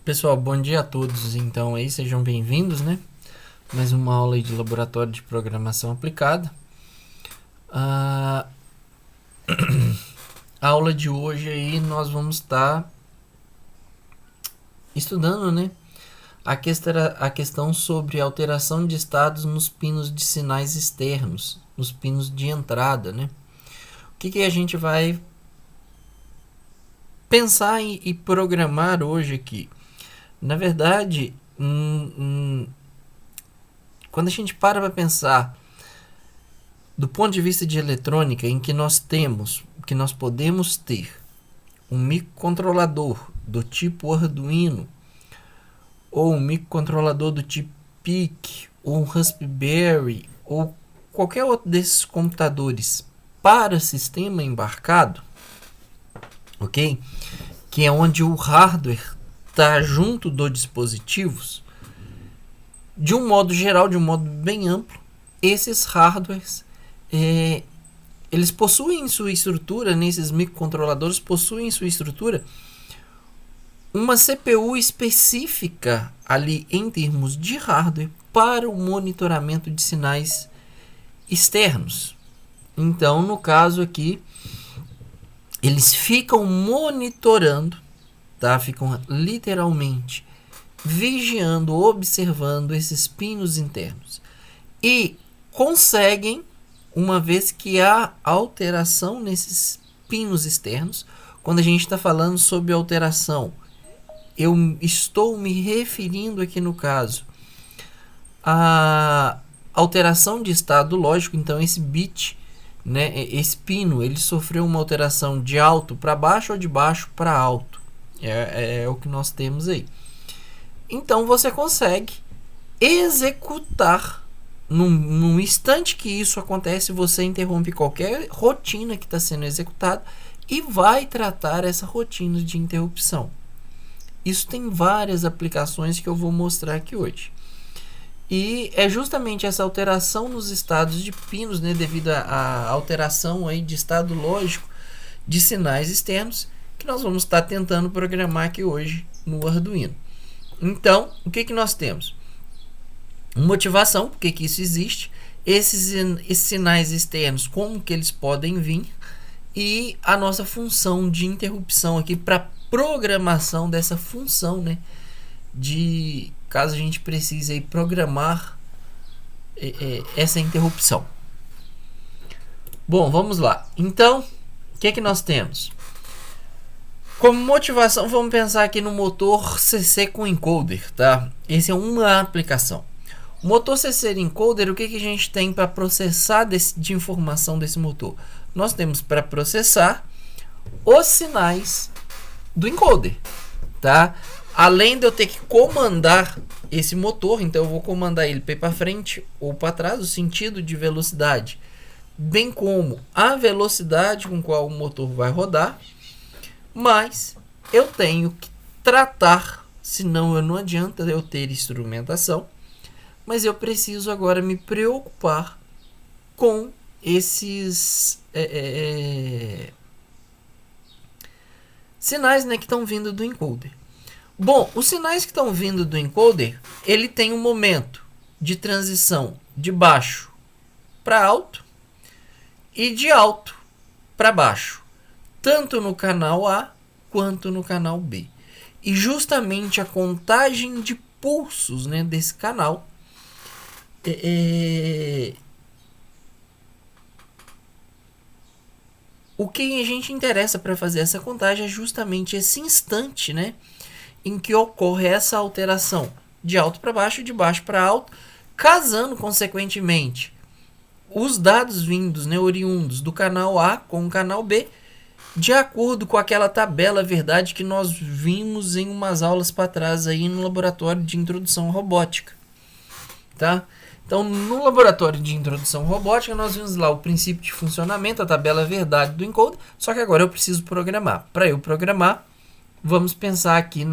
Pessoal, bom dia a todos. Então aí, sejam bem-vindos, né? Mais uma aula aí de laboratório de programação aplicada. A aula de hoje aí nós vamos estar estudando, né? A questão sobre alteração de estados nos pinos de sinais externos, nos pinos de entrada, né? O que a gente vai pensar e programar hoje aqui? Na verdade, quando a gente para pensar do ponto de vista de eletrônica, em que nós podemos ter um microcontrolador do tipo Arduino, ou um microcontrolador do tipo PIC, ou um Raspberry, ou qualquer outro desses computadores para sistema embarcado, ok? Que é onde o hardware está junto dos dispositivos. De um modo geral, de um modo bem amplo, esses hardwares eles possuem em sua estrutura, nesses microcontroladores possuem em sua estrutura uma CPU específica ali em termos de hardware para o monitoramento de sinais externos. Então, no caso aqui, eles ficam monitorando, tá? Ficam literalmente vigiando, observando esses pinos internos e conseguem, uma vez que há alteração nesses pinos externos. Quando a gente está falando sobre alteração, eu estou me referindo aqui no caso a alteração de estado lógico. Então esse bit, né, esse pino, ele sofreu uma alteração de alto para baixo ou de baixo para alto. É o que nós temos aí. Então você consegue executar no instante que isso acontece, você interrompe qualquer rotina que está sendo executada e vai tratar essa rotina de interrupção. Isso tem várias aplicações que eu vou mostrar aqui hoje. E é justamente essa alteração nos estados de pinos, né, devido à alteração aí de estado lógico de sinais externos, que nós vamos estar tentando programar aqui hoje no Arduino. Então, o que nós temos? Motivação, por que isso existe, esses sinais externos, como que eles podem vir, e a nossa função de interrupção aqui para programação dessa função, né, de caso a gente precise aí programar essa interrupção. Bom, vamos lá. Então, o que nós temos? Como motivação, vamos pensar aqui no motor CC com encoder, tá? Essa é uma aplicação. O motor CC encoder, o que a gente tem para processar de informação desse motor? Nós temos para processar os sinais do encoder, tá? Além de eu ter que comandar esse motor, então eu vou comandar ele para frente ou para trás, o sentido de velocidade, bem como a velocidade com qual o motor vai rodar, mas eu tenho que tratar, senão não adianta eu ter instrumentação, mas eu preciso agora me preocupar com esses sinais, né, que estão vindo do encoder. Bom, os sinais que estão vindo do encoder, ele tem um momento de transição de baixo para alto e de alto para baixo, tanto no canal A quanto no canal B. E justamente a contagem de pulsos, né, desse canal o que a gente interessa para fazer essa contagem é justamente esse instante, né, em que ocorre essa alteração de alto para baixo, de baixo para alto, casando consequentemente os dados vindos, né, oriundos do canal A com o canal B, de acordo com aquela tabela verdade que nós vimos em umas aulas para trás aí no laboratório de introdução à robótica, tá? Então, no laboratório de introdução à robótica, nós vimos lá o princípio de funcionamento, a tabela verdade do encoder, só que agora eu preciso programar. Para eu programar, vamos pensar aqui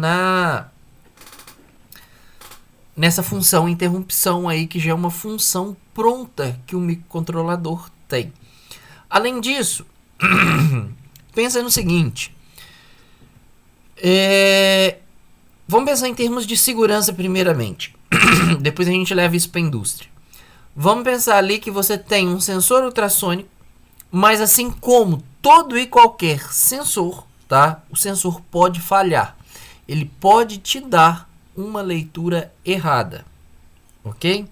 nessa função interrupção aí, que já é uma função pronta que o microcontrolador tem. Além disso, pensa no seguinte, Vamos pensar em termos de segurança primeiramente. Depois a gente leva isso para a indústria. Vamos pensar ali que você tem um sensor ultrassônico, mas assim como todo e qualquer sensor, tá? O sensor pode falhar. Ele pode te dar uma leitura errada, ok?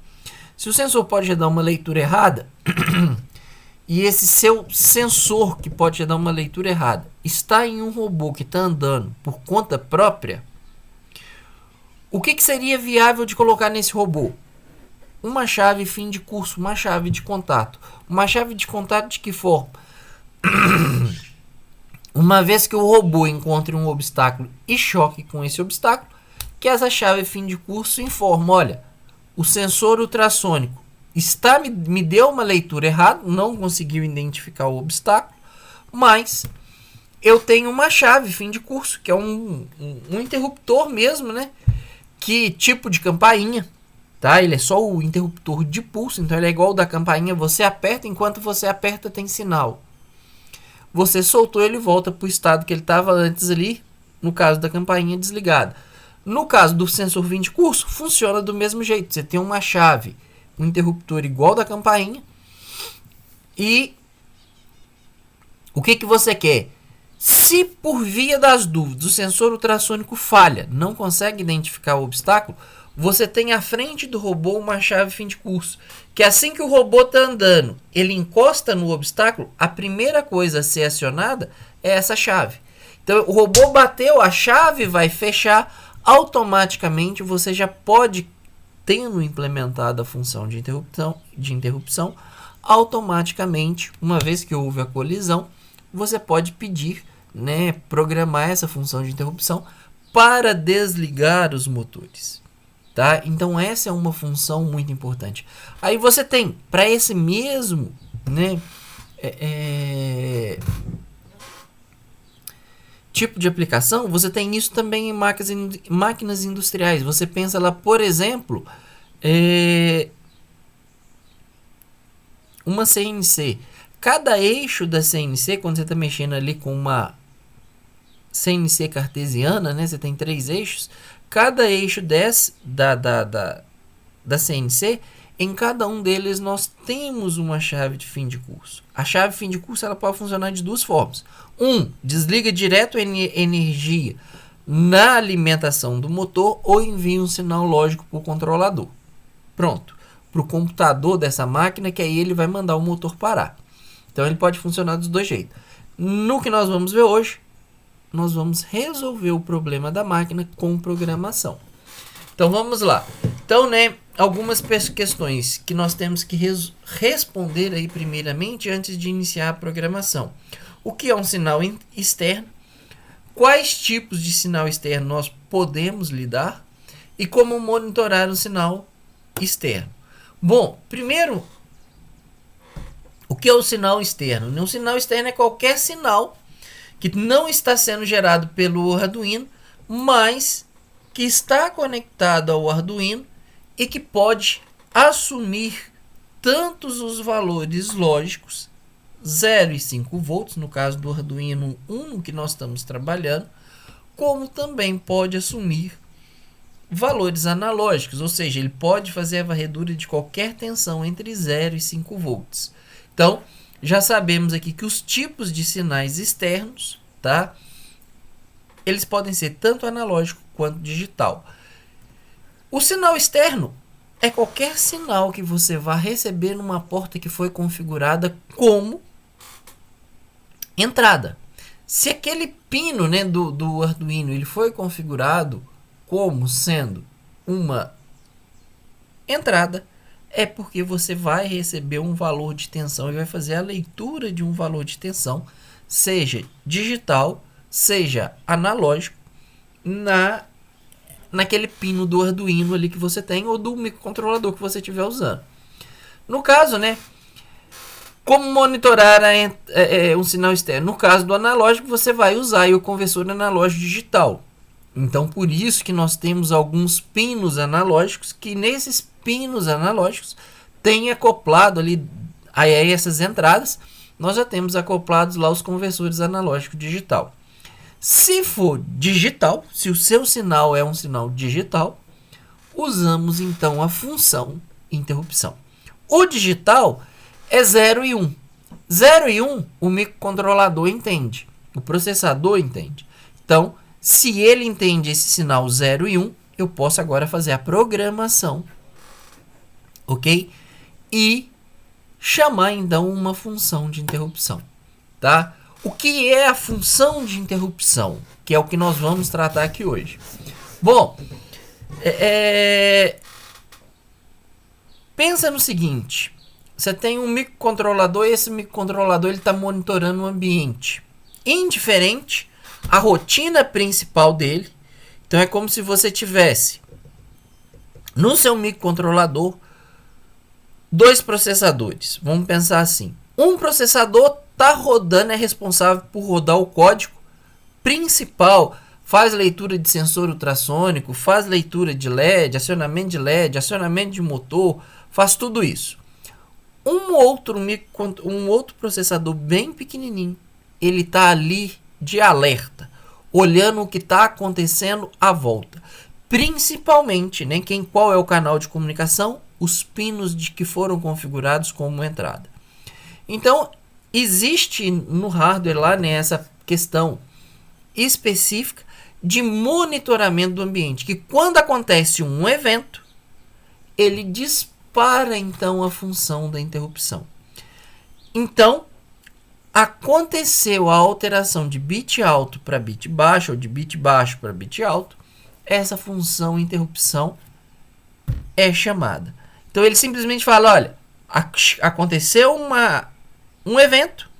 Se o sensor pode te dar uma leitura errada, e esse seu sensor que pode te dar uma leitura errada está em um robô que está andando por conta própria, o que seria viável de colocar nesse robô? Uma chave fim de curso, uma chave de contato. Uma chave de contato de que forma? Uma vez que o robô encontre um obstáculo e choque com esse obstáculo, que essa chave fim de curso informa, olha, o sensor ultrassônico me deu uma leitura errada, não conseguiu identificar o obstáculo, mas eu tenho uma chave fim de curso, que é um interruptor mesmo, né? Que tipo de campainha, tá? Ele é só o interruptor de pulso, então ele é igual ao da campainha, você aperta, enquanto você aperta tem sinal. Você soltou, ele volta para o estado que ele estava antes ali, no caso da campainha desligada. No caso do sensor fim de curso, funciona do mesmo jeito. Você tem uma chave, um interruptor igual da campainha, e o que você quer? Se por via das dúvidas o sensor ultrassônico falha, não consegue identificar o obstáculo, você tem à frente do robô uma chave fim de curso, que assim que o robô está andando, ele encosta no obstáculo, a primeira coisa a ser acionada é essa chave. Então o robô bateu, a chave vai fechar, automaticamente você já pode, tendo implementado a função de interrupção, automaticamente, uma vez que houve a colisão, você pode pedir, né, programar essa função de interrupção para desligar os motores, tá? Então essa é uma função muito importante. Aí você tem, para esse mesmo, né, tipo de aplicação, você tem isso também em máquinas industriais. Você pensa lá, por exemplo, uma CNC. Cada eixo da CNC, quando você está mexendo ali com uma CNC cartesiana, né, você tem 3 eixos. Cada eixo da CNC, em cada um deles nós temos uma chave de fim de curso. A chave fim de curso ela pode funcionar de 2 formas. Desliga direto a energia na alimentação do motor ou envia um sinal lógico para o controlador. Pronto. Para o computador dessa máquina, que aí ele vai mandar o motor parar. Então ele pode funcionar dos 2 jeitos. No que nós vamos ver hoje, nós vamos resolver o problema da máquina com programação. Então vamos lá. Então, né, algumas questões que nós temos que responder aí primeiramente antes de iniciar a programação. O que é um sinal externo? Quais tipos de sinal externo nós podemos lidar? E como monitorar o sinal externo? Bom, primeiro, o que é o sinal externo? O sinal externo é qualquer sinal que não está sendo gerado pelo Arduino, mas que está conectado ao Arduino e que pode assumir tantos os valores lógicos, 0 e 5 volts, no caso do Arduino Uno que nós estamos trabalhando, como também pode assumir valores analógicos, ou seja, ele pode fazer a varredura de qualquer tensão entre 0 e 5 volts. Então, já sabemos aqui que os tipos de sinais externos, tá? Eles podem ser tanto analógico quanto digital. O sinal externo é qualquer sinal que você vai receber numa porta que foi configurada como entrada. Se aquele pino, né, do Arduino ele foi configurado como sendo uma entrada, é porque você vai receber um valor de tensão e vai fazer a leitura de um valor de tensão, seja digital, seja analógico, naquele pino do Arduino ali que você tem ou do microcontrolador que você estiver usando. No caso, né, como monitorar um sinal externo? No caso do analógico, você vai usar aí o conversor analógico digital. Então, por isso que nós temos alguns pinos analógicos, que nesses pinos analógicos tem acoplado ali a essas entradas, nós já temos acoplados lá os conversores analógico digital. Se for digital, se o seu sinal é um sinal digital, usamos então a função interrupção. O digital é 0 e 1. 0 e 1 o microcontrolador entende, o processador entende. Então, se ele entende esse sinal 0 e 1, eu posso agora fazer a programação, ok? E chamar então uma função de interrupção, tá? O que é a função de interrupção? Que é o que nós vamos tratar aqui hoje. Bom, pensa no seguinte. Você tem um microcontrolador e esse microcontrolador está monitorando o ambiente. Indiferente à rotina principal dele. Então é como se você tivesse no seu microcontrolador 2 processadores. Vamos pensar assim. Um processador está rodando, é responsável por rodar o código principal, faz leitura de sensor ultrassônico, faz leitura de LED, acionamento de motor, faz tudo isso. Um outro processador bem pequenininho, ele está ali de alerta, olhando o que está acontecendo à volta. Principalmente, né, qual é o canal de comunicação? Os pinos que foram configurados como entrada. Então, existe no hardware lá nessa questão específica de monitoramento do ambiente, que quando acontece um evento, ele dispara então a função da interrupção. Então, aconteceu a alteração de bit alto para bit baixo, ou de bit baixo para bit alto, essa função interrupção é chamada. Então ele simplesmente fala, olha, aconteceu um evento,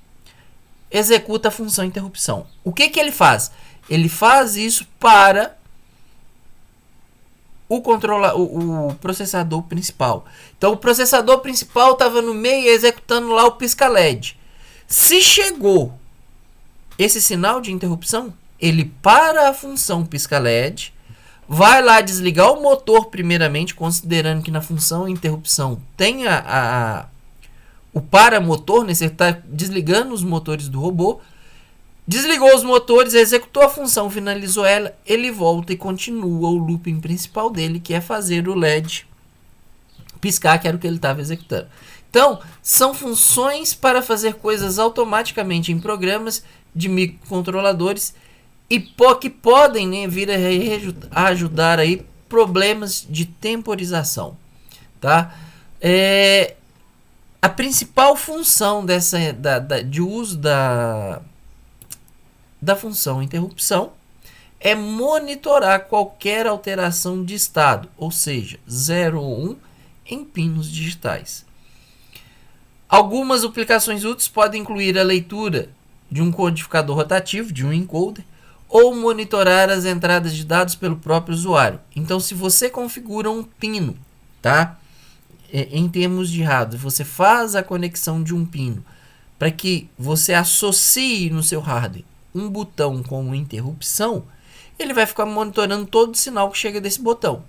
executa a função interrupção. O que ele faz? Ele faz isso para o processador principal. Então o processador principal estava no meio executando lá o pisca-LED. Se chegou esse sinal de interrupção, ele para a função pisca-LED, vai lá desligar o motor primeiramente, considerando que na função interrupção tem o paramotor, né? Você está desligando os motores do robô, desligou os motores, executou a função, finalizou ela, ele volta e continua o looping principal dele, que é fazer o LED piscar, que era o que ele estava executando. Então, são funções para fazer coisas automaticamente em programas de microcontroladores e que podem, né, vir a ajudar aí problemas de temporização, tá? A principal função de uso da função interrupção é monitorar qualquer alteração de estado, ou seja, 0 ou 1 em pinos digitais. Algumas aplicações úteis podem incluir a leitura de um codificador rotativo, de um encoder, ou monitorar as entradas de dados pelo próprio usuário. Então, se você configura um pino, tá? Em termos de hardware, você faz a conexão de um pino para que você associe no seu hardware um botão com interrupção, ele vai ficar monitorando todo o sinal que chega desse botão,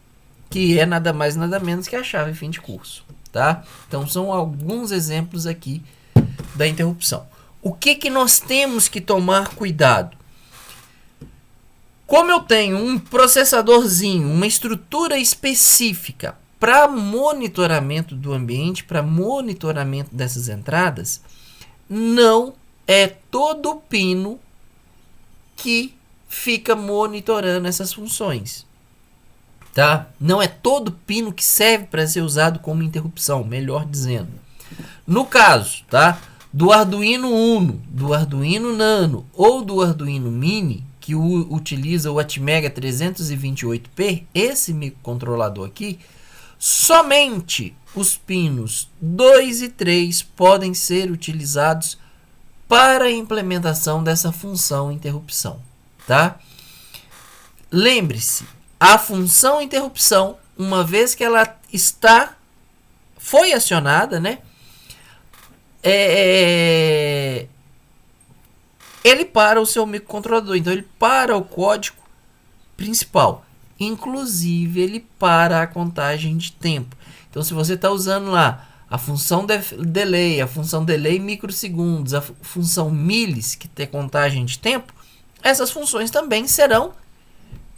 que é nada mais nada menos que a chave fim de curso, tá? Então são alguns exemplos aqui da interrupção. O que nós temos que tomar cuidado? Como eu tenho um processadorzinho, uma estrutura específica para monitoramento do ambiente, para monitoramento dessas entradas, não é todo pino que fica monitorando essas funções, tá? Não é todo pino que serve para ser usado como interrupção, melhor dizendo. No caso, tá, do Arduino Uno, do Arduino Nano ou do Arduino Mini, que utiliza o Atmega 328P, esse microcontrolador aqui, somente os pinos 2 e 3 podem ser utilizados para a implementação dessa função interrupção, tá? Lembre-se, a função interrupção, uma vez que ela foi acionada, né? Ele para o seu microcontrolador, então ele para o código principal, inclusive ele para a contagem de tempo. Então, se você está usando lá a função delay, a função delay microsegundos, a função milis, que tem contagem de tempo, essas funções também serão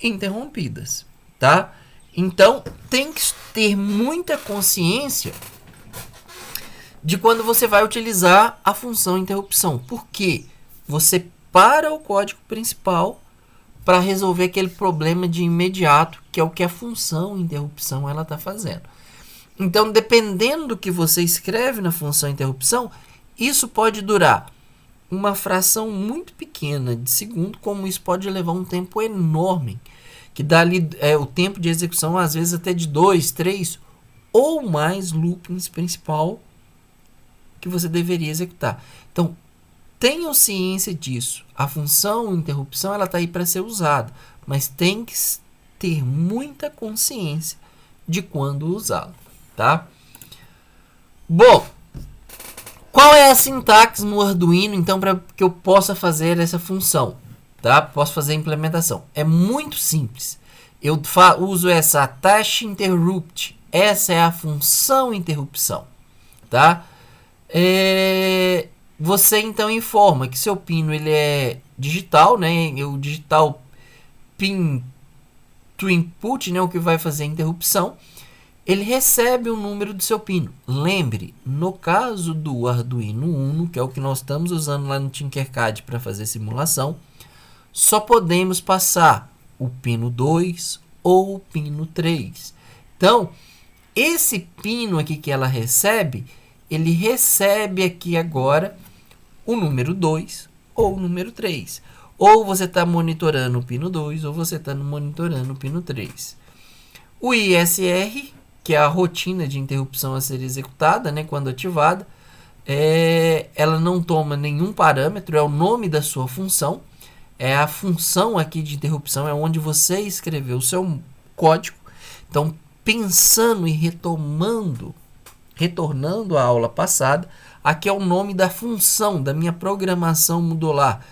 interrompidas, tá? Então, tem que ter muita consciência de quando você vai utilizar a função interrupção. Porque você para o código principal para resolver aquele problema de imediato, que é o que a função interrupção ela está fazendo. Então, dependendo do que você escreve na função interrupção, isso pode durar uma fração muito pequena de segundo, como isso pode levar um tempo enorme, que dá ali o tempo de execução, às vezes até de 2, 3 ou mais loopings principal que você deveria executar. Então, tenham ciência disso. A função interrupção ela está aí para ser usada, mas tem que ter muita consciência de quando usá-la, tá? Bom, qual é a sintaxe no Arduino, então, para que eu possa fazer essa função, tá? Posso fazer a implementação. É muito simples. Eu uso essa attach interrupt. Essa é a função interrupção, tá? Você então informa que seu pino ele é digital, né? O digital pin to input, né? O que vai fazer a interrupção. Ele recebe o número do seu pino. Lembre, no caso do Arduino Uno, que é o que nós estamos usando lá no Tinkercad para fazer simulação, só podemos passar o pino 2 ou o pino 3. Então, esse pino aqui que ela recebe, ele recebe aqui agora o número 2 ou o número 3. Ou você está monitorando o pino 2 ou você está monitorando o pino 3. O ISR, que é a rotina de interrupção a ser executada, né, quando ativada, ela não toma nenhum parâmetro, é o nome da sua função. É a função aqui de interrupção, é onde você escreveu o seu código. Então, pensando e retornando à aula passada, aqui é o nome da função da minha programação modular,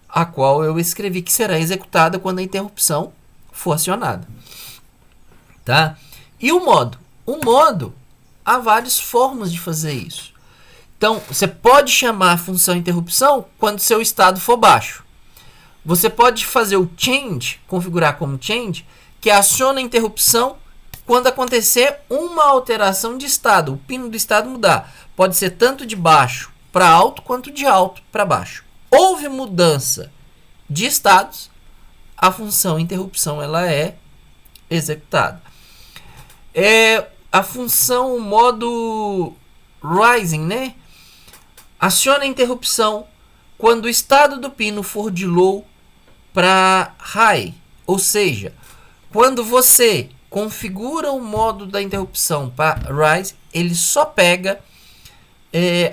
a qual eu escrevi que será executada quando a interrupção for acionada. Tá? E o modo? O modo, há várias formas de fazer isso. Então, você pode chamar a função interrupção quando seu estado for baixo. Você pode fazer o change, configurar como change, que aciona a interrupção quando acontecer uma alteração de estado, o pino do estado mudar. Pode ser tanto de baixo para alto, quanto de alto para baixo. Houve mudança de estados, a função interrupção ela é executada. A função modo rising, né? Aciona a interrupção quando o estado do pino for de low para high. Ou seja, quando você configura o modo da interrupção para rise, ele só pega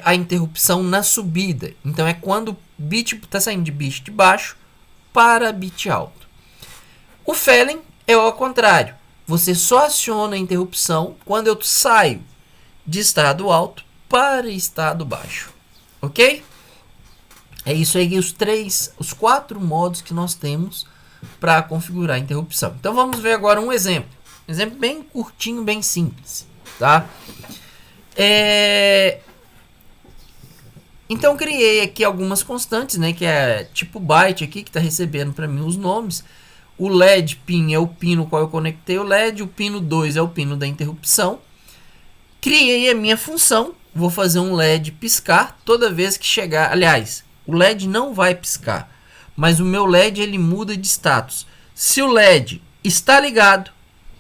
a interrupção na subida. Então é quando o bit está saindo de bit de baixo para bit alto. O falling é ao contrário. Você só aciona a interrupção quando eu saio de estado alto para estado baixo. Ok? É isso aí, os 4 modos que nós temos para configurar a interrupção. Então vamos ver agora um exemplo. Um exemplo bem curtinho, bem simples. Tá? Então criei aqui algumas constantes, né? Que é tipo byte aqui, que está recebendo para mim os nomes. O LED pin é o pino no qual eu conectei o LED. O pino 2 é o pino da interrupção. Criei a minha função. Vou fazer um LED piscar toda vez que chegar. Aliás, o LED não vai piscar, mas o meu LED ele muda de status. Se o LED está ligado,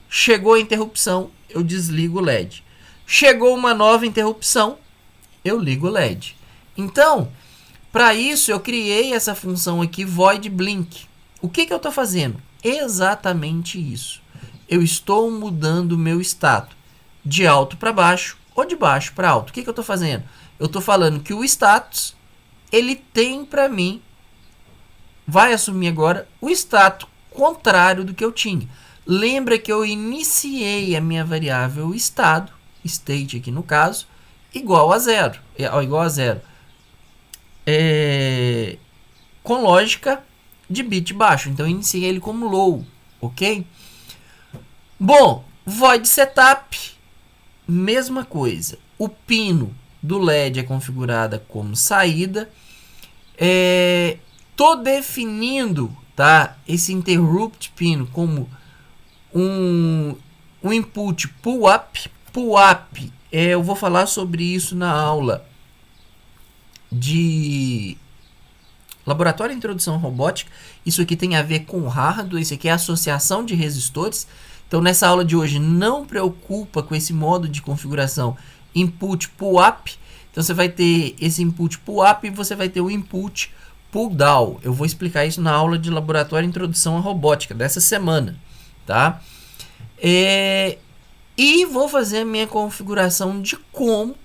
chegou a interrupção, eu desligo o LED. Chegou uma nova interrupção, eu ligo o LED. Então, para isso eu criei essa função aqui, void blink. O que eu estou fazendo? Exatamente isso. Eu estou mudando o meu status de alto para baixo ou de baixo para alto. O que eu estou fazendo? Eu estou falando que o status, ele tem para mim, vai assumir agora o status contrário do que eu tinha. Lembra que eu iniciei a minha variável estado, state aqui no caso, igual a zero. Com lógica de bit baixo. Então, eu iniciei ele como low, ok? Bom, void setup, mesma coisa. O pino do LED é configurada como saída. tô definindo, tá, esse interrupt pino como um input pull up. Pull up, eu vou falar sobre isso na aula de Laboratório de Introdução à Robótica. Isso aqui tem a ver com hardware, isso aqui é associação de resistores. Então, nessa aula de hoje, não preocupa com esse modo de configuração input pull up. Então, você vai ter esse input pull up e você vai ter o input pull down. Eu vou explicar isso na aula de Laboratório de Introdução à Robótica dessa semana, tá? E vou fazer a minha configuração de como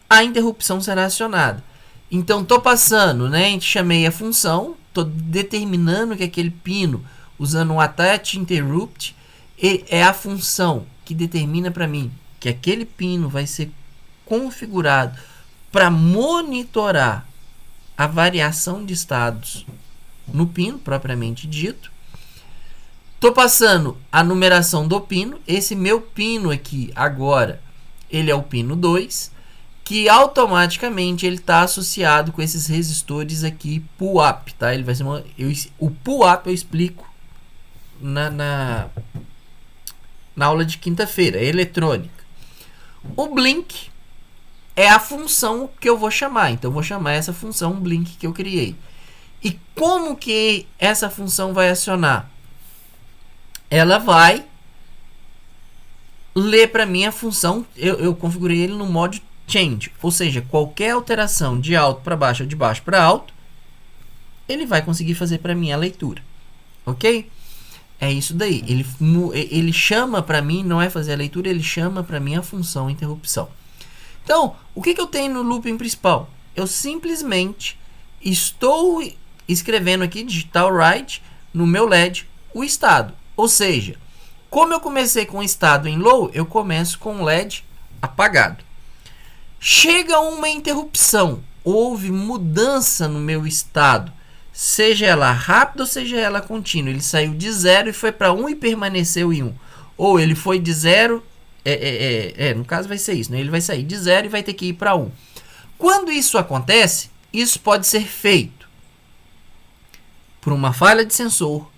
a interrupção será acionada. Então, estou passando, né? Chamei a função, estou determinando que aquele pino, usando o attach interrupt, é a função que determina para mim que aquele pino vai ser configurado para monitorar a variação de estados no pino, propriamente dito. Estou passando a numeração do pino. Esse meu pino aqui, agora, ele é o pino 2. Que automaticamente ele está associado com esses resistores aqui pull up, tá? Ele vai ser o pull up eu explico na aula de quinta-feira, eletrônica. O blink é a função que eu vou chamar, então eu vou chamar essa função blink que eu criei. E como que essa função vai acionar? Ela vai ler para mim a função, eu configurei ele no modo change, ou seja, qualquer alteração de alto para baixo ou de baixo para alto, ele vai conseguir fazer para mim a leitura, ok? É isso daí. Ele chama para mim, não é fazer a leitura, ele chama para mim a função interrupção. Então, o que eu tenho no looping principal? Eu simplesmente estou escrevendo aqui digital write no meu LED o estado, ou seja, como eu comecei com o estado em low, eu começo com o LED apagado. Chega uma interrupção, houve mudança no meu estado, seja ela rápida ou seja ela contínua. Ele saiu de 0 e foi para 1 e permaneceu em 1. Ou ele foi de 0, no caso vai ser isso, né? Ele vai sair de 0 e vai ter que ir para 1. Quando isso acontece, isso pode ser feito por uma falha de sensor,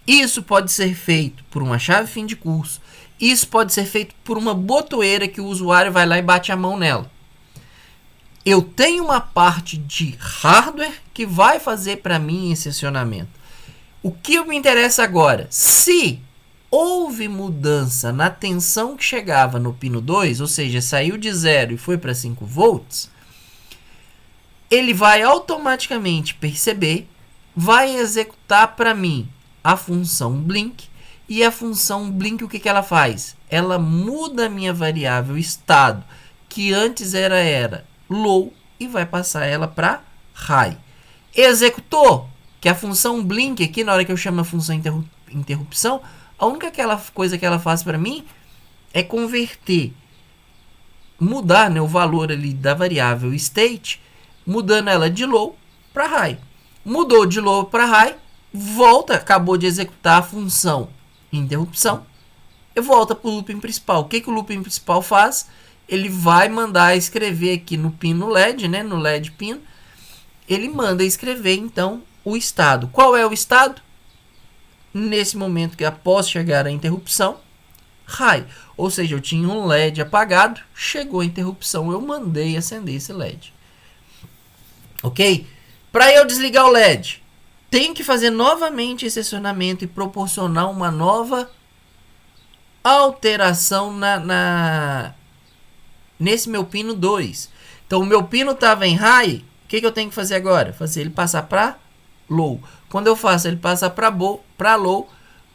isso pode ser feito por uma chave fim de curso, isso pode ser feito por uma botoeira que o usuário vai lá e bate a mão nela. Eu tenho uma parte de hardware que vai fazer para mim esse acionamento. O que me interessa agora? Se houve mudança na tensão que chegava no pino 2, ou seja, saiu de 0 e foi para 5 volts, ele vai automaticamente perceber, vai executar para mim a função blink, e a função blink o que ela faz? Ela muda a minha variável estado, que antes era low, e vai passar ela para high. Executou, que a função blink aqui, na hora que eu chamo a função interrupção, a única coisa que ela faz para mim é converter, mudar, né, o valor ali da variável state, mudando ela de low para high. Mudou de low para high, volta, acabou de executar a função interrupção, e volta para o looping principal. O que o looping principal faz? Ele vai mandar escrever aqui no pino LED, né, no LED pino, ele manda escrever então o estado. Qual é o estado? Nesse momento que após chegar a interrupção, high. Ou seja, eu tinha um LED apagado, chegou a interrupção, eu mandei acender esse LED. Ok? Para eu desligar o LED, tenho que fazer novamente esse acionamento e proporcionar uma nova alteração nesse meu pino 2. Então, o meu pino estava em high, o que eu tenho que fazer agora? Fazer ele passar para low. Quando eu faço ele passar para low,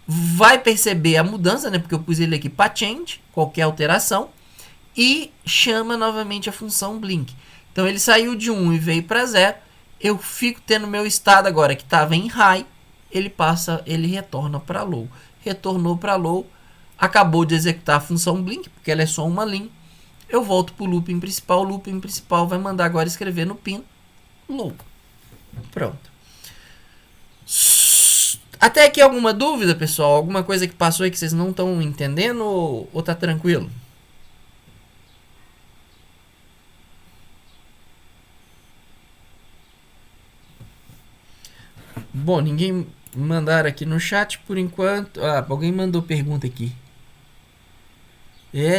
vai perceber a mudança, né? Porque eu pus ele aqui para change, qualquer alteração, e chama novamente a função blink. Então, ele saiu de 1 e veio para 0. Eu fico tendo meu estado agora que estava em high, ele retorna para low. Retornou para low, acabou de executar a função blink, porque ela é só uma linha. Eu volto para o looping principal. O looping principal vai mandar agora escrever no pino low. Pronto. Até aqui alguma dúvida, pessoal? Alguma coisa que passou aí que vocês não estão entendendo ou tá tranquilo? Bom, ninguém mandaram aqui no chat por enquanto. Ah, alguém mandou pergunta aqui.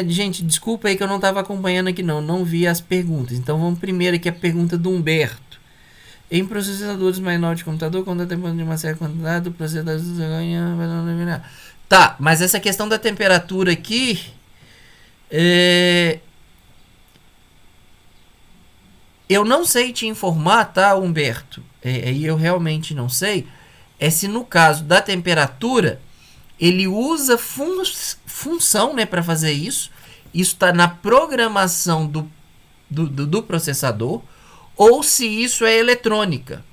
Gente, desculpa aí que eu não estava acompanhando aqui não vi as perguntas. Então vamos primeiro aqui a pergunta do Humberto. Em processadores mais novos de computador, quando a temperatura de uma certa quantidade, o processador ganha. Tá, mas essa questão da temperatura aqui. Eu não sei te informar, tá, Humberto? E eu realmente não sei. É se no caso da temperatura, ele usa função, né, para fazer isso. Isso está na programação do processador. Ou se isso é eletrônica.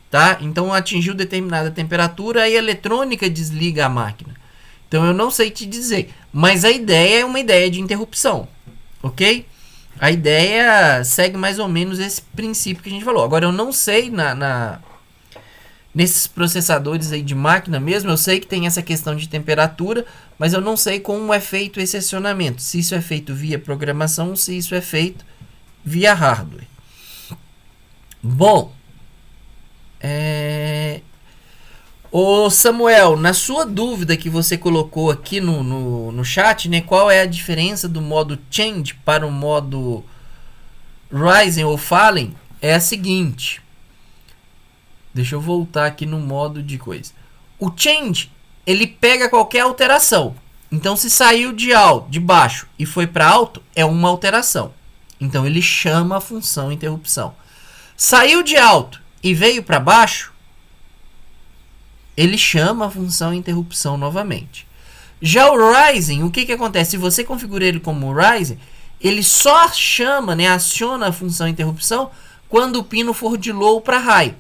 Tá? Então atingiu determinada temperatura, aí a eletrônica desliga a máquina. Então eu não sei te dizer. Mas a ideia é uma ideia de interrupção. Ok? A ideia segue mais ou menos esse princípio que a gente falou. Agora eu não sei nesses processadores aí de máquina mesmo, eu sei que tem essa questão de temperatura, mas eu não sei como é feito esse acionamento. Se isso é feito via programação ou se isso é feito via hardware. Bom, Ô Samuel, na sua dúvida que você colocou aqui no chat, né, qual é a diferença do modo Change para o modo Rising ou Falling, é a seguinte. Deixa eu voltar aqui no modo de coisa. O Change, ele pega qualquer alteração. Então, se saiu de baixo e foi para alto, é uma alteração. Então, ele chama a função interrupção. Saiu de alto e veio para baixo, ele chama a função interrupção novamente. Já o Rising, o que acontece? Se você configura ele como Rising, ele só chama, né, aciona a função interrupção quando o pino for de low para high.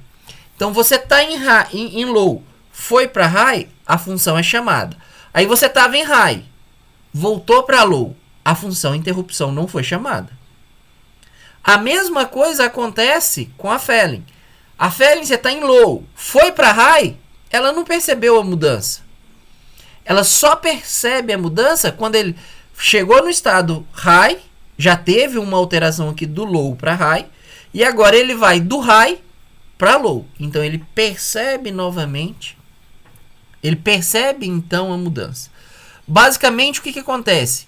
Então você está em low, foi para high, a função é chamada. Aí você estava em high, voltou para low, a função interrupção não foi chamada. A mesma coisa acontece com a Falling. A Falling, você está em low, foi para high, ela não percebeu a mudança. Ela só percebe a mudança quando ele chegou no estado high, já teve uma alteração aqui do low para high, e agora ele vai do high para low. Então ele percebe novamente, ele percebe então a mudança. Basicamente o que acontece?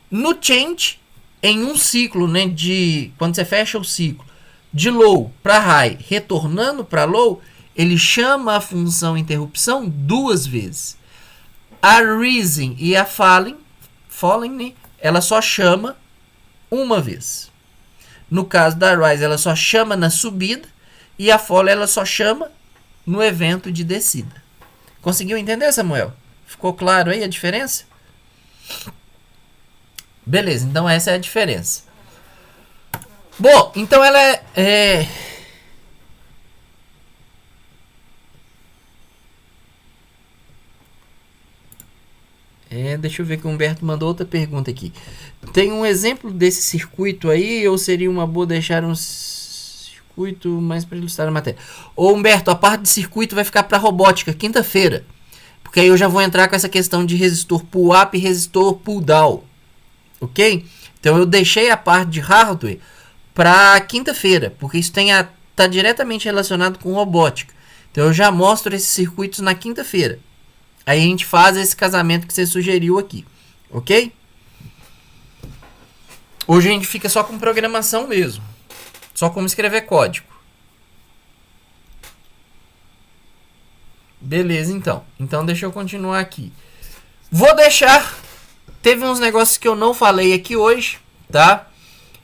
No change, em um ciclo, né, quando você fecha o ciclo de low para high, retornando para low, ele chama a função interrupção duas vezes. A Rising e a Falling, né, ela só chama uma vez. No caso da Rise, ela só chama na subida e a Fall ela só chama no evento de descida. Conseguiu entender, Samuel? Ficou claro aí a diferença? Beleza, então essa é a diferença. Bom, então ela deixa eu ver que o Humberto mandou outra pergunta aqui. Tem um exemplo desse circuito aí ou seria uma boa deixar um circuito mais para ilustrar a matéria? Ô Humberto, a parte de circuito vai ficar para robótica quinta-feira, porque aí eu já vou entrar com essa questão de resistor pull-up e resistor pull-down, ok? Então eu deixei a parte de hardware para quinta-feira, porque isso está diretamente relacionado com robótica. Então eu já mostro esses circuitos na quinta-feira. Aí a gente faz esse casamento que você sugeriu aqui, ok? Hoje a gente fica só com programação mesmo, só como escrever código. Beleza, então. Então deixa eu continuar aqui. Vou deixar... Teve uns negócios que eu não falei aqui hoje, tá?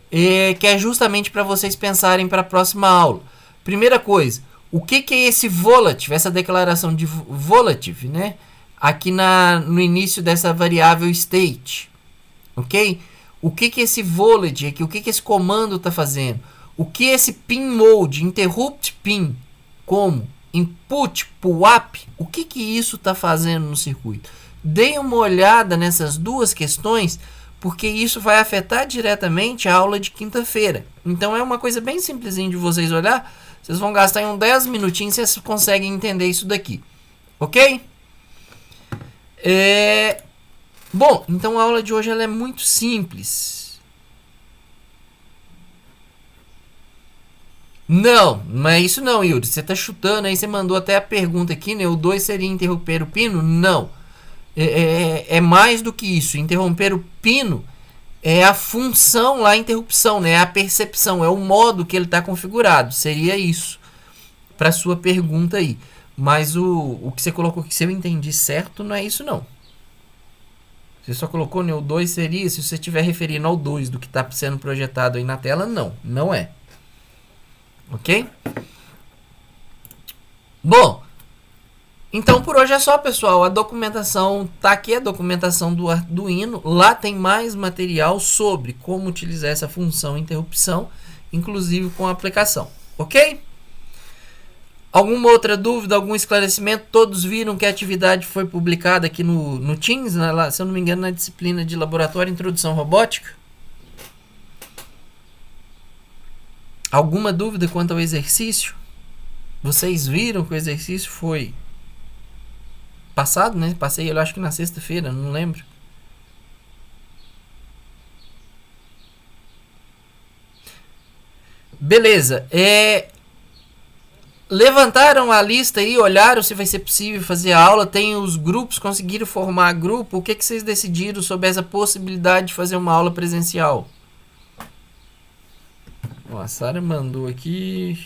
Que é justamente para vocês pensarem para a próxima aula. Primeira coisa, o que é esse volative, essa declaração de volative, né? Aqui no início dessa variável state, ok? O que é esse volative aqui? O que esse comando está fazendo? O que esse pin mode, interrupt pin, como input pull-up, o que isso está fazendo no circuito? Dê uma olhada nessas duas questões, porque isso vai afetar diretamente a aula de quinta-feira. Então é uma coisa bem simplesinha de vocês olhar. Vocês vão gastar uns 10 minutinhos e vocês conseguem entender isso daqui, ok? Bom, então a aula de hoje ela é muito simples. Não, não é isso não, Yuri. Você tá chutando aí, você mandou até a pergunta aqui, né? O 2 seria interromper o pino? Não. É mais do que isso. Interromper o pino é a função lá, a interrupção, né? É a percepção, é o modo que ele está configurado. Seria isso, para sua pergunta aí. Mas o que você colocou aqui, se eu entendi certo, não é isso não. Você só colocou, né, o 2 seria, se você estiver referindo ao 2 do que está sendo projetado aí na tela, não. Não é. Ok? Bom, então por hoje é só, pessoal. A documentação tá aqui, a documentação do Arduino. Lá tem mais material sobre como utilizar essa função interrupção, inclusive com a aplicação. Ok? Alguma outra dúvida, algum esclarecimento? Todos viram que a atividade foi publicada aqui no Teams, né, se eu não me engano, na disciplina de Laboratório Introdução Robótica? Alguma dúvida quanto ao exercício? Vocês viram que o exercício foi passado, né? Passei, eu acho que na sexta-feira, não lembro. Beleza. Levantaram a lista aí, olharam se vai ser possível fazer a aula. Tem os grupos, conseguiram formar grupo. O que vocês decidiram sobre essa possibilidade de fazer uma aula presencial? Ó, a Sara mandou aqui.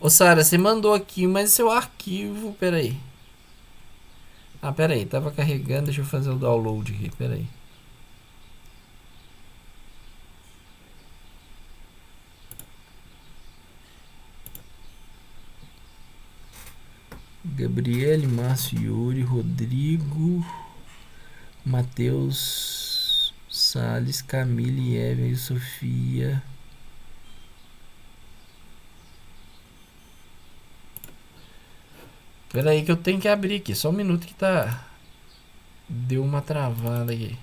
Ô Sara, você mandou aqui, mas seu arquivo, peraí. Ah, peraí, tava carregando, deixa eu fazer o download aqui, peraí. Gabriele, Márcio, Yuri, Rodrigo, Matheus, Salles, Camille, Evelyn, Sofia. Espera aí que eu tenho que abrir aqui, só um minuto que tá... Deu uma travada aqui.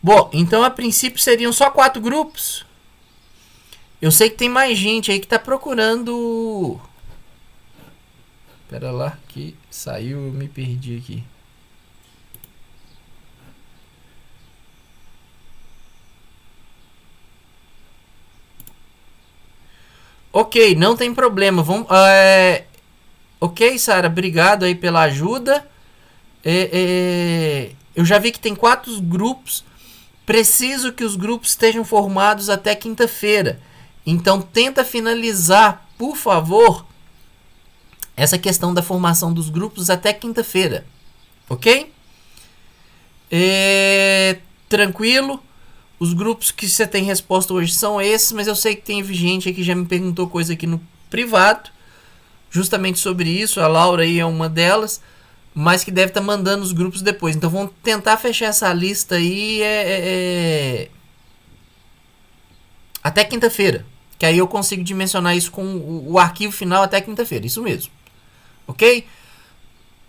Bom, então a princípio seriam só 4 grupos. Eu sei que tem mais gente aí que tá procurando... Pera lá, que saiu, eu me perdi aqui. Ok, não tem problema. Vamos, ok, Sara, obrigado aí pela ajuda. Eu já vi que tem 4 grupos. Preciso que os grupos estejam formados até quinta-feira. Então tenta finalizar, por favor, essa questão da formação dos grupos até quinta-feira. Ok? Tranquilo. Os grupos que você tem resposta hoje são esses, mas eu sei que tem gente aí que já me perguntou coisa aqui no privado, justamente sobre isso. A Laura aí é uma delas, mas que deve estar mandando os grupos depois. Então vamos tentar fechar essa lista aí até quinta-feira, que aí eu consigo dimensionar isso com o arquivo final até quinta-feira, isso mesmo. Ok?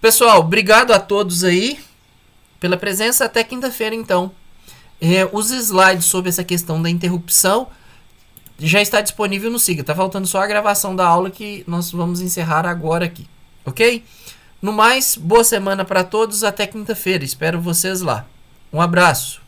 Pessoal, obrigado a todos aí pela presença. Até quinta-feira, então. Os slides sobre essa questão da interrupção já está disponível no Siga. Tá faltando só a gravação da aula que nós vamos encerrar agora aqui. Ok? No mais, boa semana para todos. Até quinta-feira. Espero vocês lá. Um abraço.